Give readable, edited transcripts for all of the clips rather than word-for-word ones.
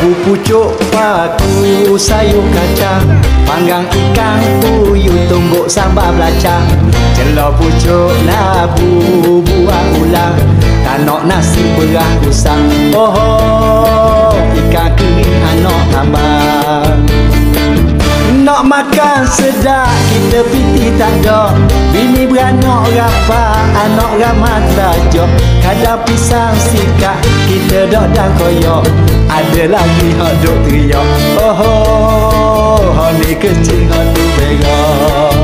Rabu pucuk paku sayur kacang, panggang ikan puyuh tumbuk sambal belacan. Celor pucuk labu buah ulang, tanok nasi beras usang. Oh, ikan kering anak tambah. Nak makan sedap kita piti tak ada, bini beranak rapat anak ramah tajak. Kadang pisang sikat kita dok dan koyak, ada lagi hak duk teriak. Oh, ni kecil hak tu berak.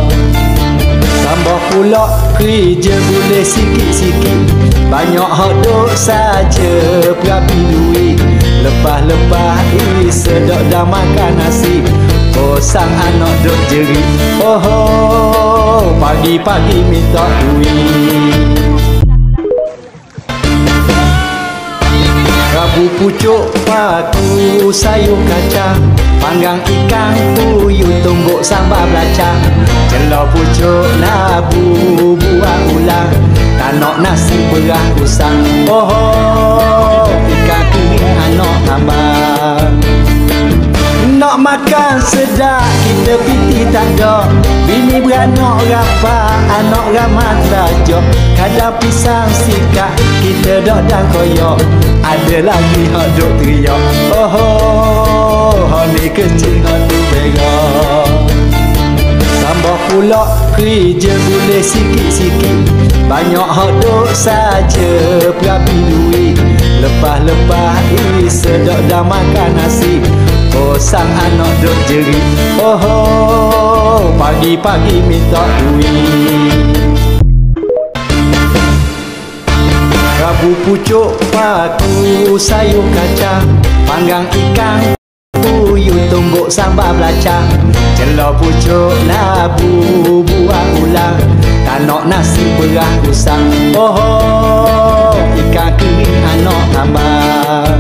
Tambah pula kerja boleh sikit-sikit, banyak hak duk saja berapi duit. Lepas-lepas sedok dah makan nasi, sang anak duk jerit. Oh, pagi-pagi minta duit. Rabu pucuk paku sayur kacang, panggang ikan puyuh tumbuk sambal belacan. Celor pucuk labu buah ulang, tanok nasi beras usang. Oh, ikan kering anak tambah. Nak makan sedap kita piti tak ada, bini beranak rapat anak ramah tajak. Kadang pisang sikat kita dok dan koyak, ada lagi hak duk teriak. Oh, ni kecil hak tu berak. Tambah pula kerja boleh sikit-sikit, banyak hak duk saja berapi duit. Lepas-lepas sedok dah makan nasi, sang anak duk jerit. Oh, pagi-pagi minta duit. Rabu pucuk paku sayur kacang, panggang ikan puyuh tumbuk sambal belacan. Celor pucuk labu buah ulang, tanok nasi beras usang. Oh, ikan kering anak tambah.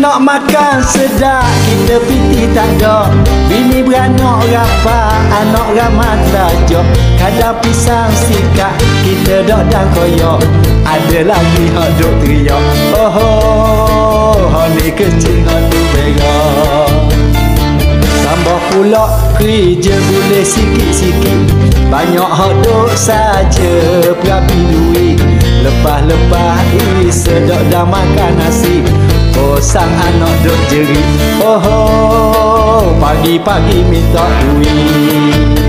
Nak makan sedap kita piti tak ada, bini beranak rapat anak ramah tajak. Kadang pisang sikat kita dok dan koyak, ada lagi hak duk teriak. Oh, ni kecil hak tu berak. Tambah pula kerja boleh sikit-sikit, banyak hak duk saja berapi duit. Lepas-lepas sedok dah makan nasi, sang anak duk jerit. Oh, pagi-pagi minta duit.